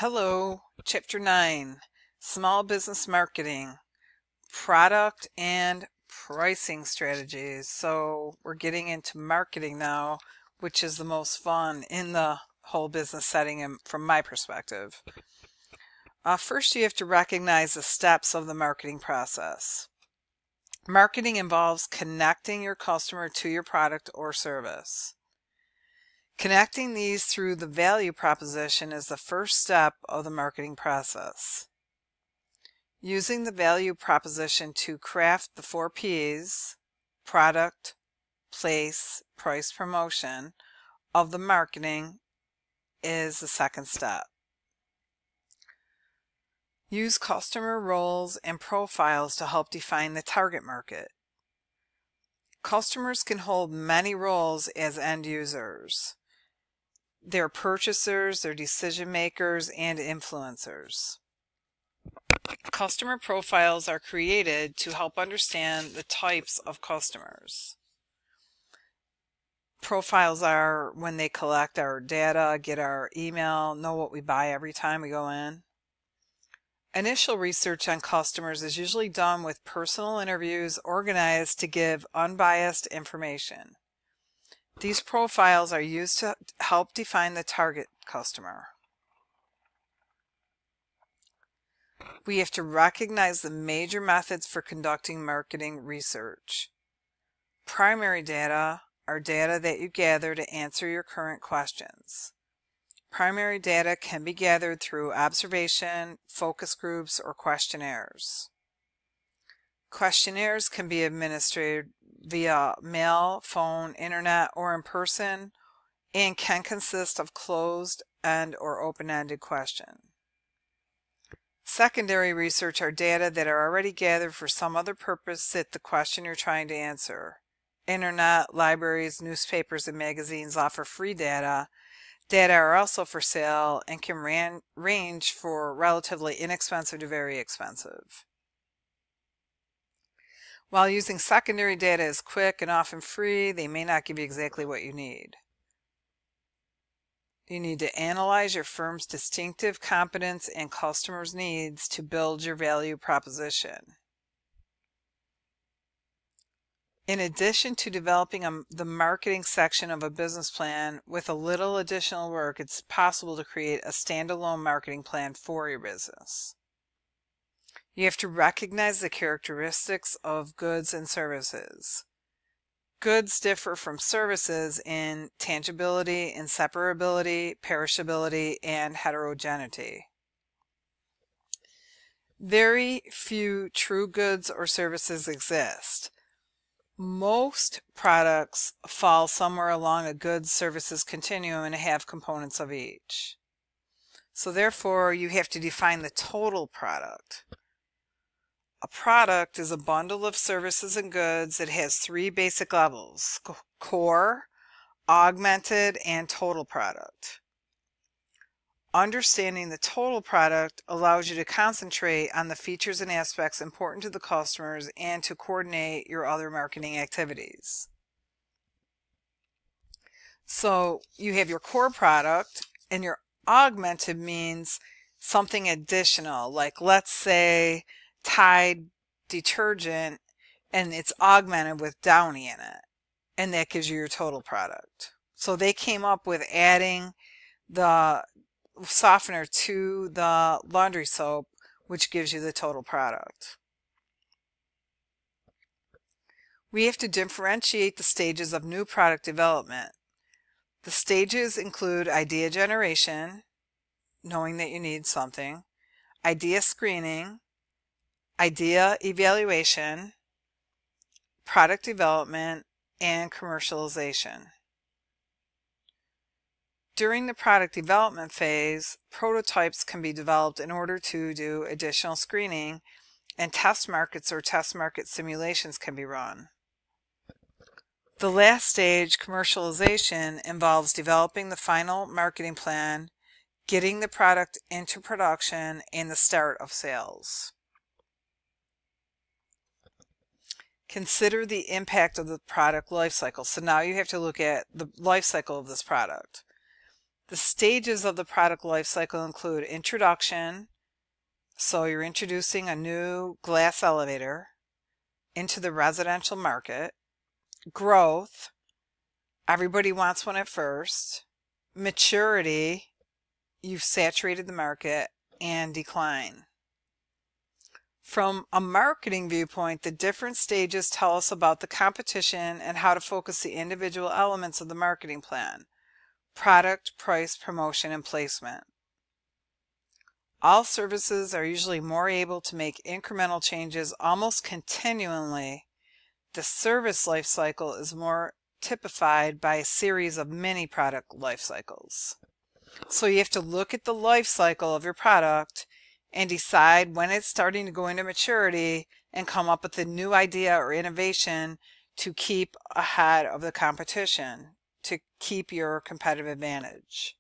Hello, Chapter 9, Small Business Marketing, Product and Pricing Strategies. So we're getting into marketing now, which is the most fun in the whole business setting and from my perspective. First, you have to recognize the steps of the marketing process. Marketing involves connecting your customer to your product or service. Connecting these through the value proposition is the first step of the marketing process. Using the value proposition to craft the 4 P's, product, place, price, promotion, of the marketing is the second step. Use customer roles and profiles to help define the target market. Customers can hold many roles as end users. They're purchasers, they're decision makers, and influencers. Customer profiles are created to help understand the types of customers. Profiles are when they collect our data, get our email, know what we buy every time we go in. Initial research on customers is usually done with personal interviews organized to give unbiased information. These profiles are used to help define the target customer. We have to recognize the major methods for conducting marketing research. Primary data are data that you gather to answer your current questions. Primary data can be gathered through observation, focus groups, or questionnaires. Questionnaires can be administered via mail, phone, internet, or in person, and can consist of closed or open-ended questions. Secondary research are data that are already gathered for some other purpose that the question you're trying to answer. Internet, libraries, newspapers, and magazines offer free data. Data are also for sale and can range for relatively inexpensive to very expensive. While using secondary data is quick and often free, they may not give you exactly what you need. You need to analyze your firm's distinctive competence and customers' needs to build your value proposition. In addition to developing the marketing section of a business plan, with a little additional work, it's possible to create a standalone marketing plan for your business. You have to recognize the characteristics of goods and services. Goods differ from services in tangibility, inseparability, perishability, and heterogeneity. Very few true goods or services exist. Most products fall somewhere along a goods services continuum and have components of each. So therefore, you have to define the total product. A product is a bundle of services and goods that has 3 basic levels: core, augmented, and total product. Understanding the total product allows you to concentrate on the features and aspects important to the customers and to coordinate your other marketing activities. So you have your core product, and your augmented means something additional, like let's say Tide detergent, and it's augmented with Downy in it, and that gives you your total product. So they came up with adding the softener to the laundry soap, which gives you the total product. We have to differentiate the stages of new product development. The stages include idea generation, knowing that you need something, idea screening, idea evaluation, product development, and commercialization. During the product development phase, prototypes can be developed in order to do additional screening, and test markets or test market simulations can be run. The last stage, commercialization, involves developing the final marketing plan, getting the product into production, and the start of sales. Consider the impact of the product life cycle. So now you have to look at the life cycle of this product. The stages of the product life cycle include introduction, so you're introducing a new glass elevator into the residential market. Growth, everybody wants one at first. Maturity, you've saturated the market. And decline. From a marketing viewpoint, the different stages tell us about the competition and how to focus the individual elements of the marketing plan: product, price, promotion, and placement. All services are usually more able to make incremental changes almost continually. The service life cycle is more typified by a series of mini product life cycles. So you have to look at the life cycle of your product and decide when it's starting to go into maturity and come up with a new idea or innovation to keep ahead of the competition, to keep your competitive advantage.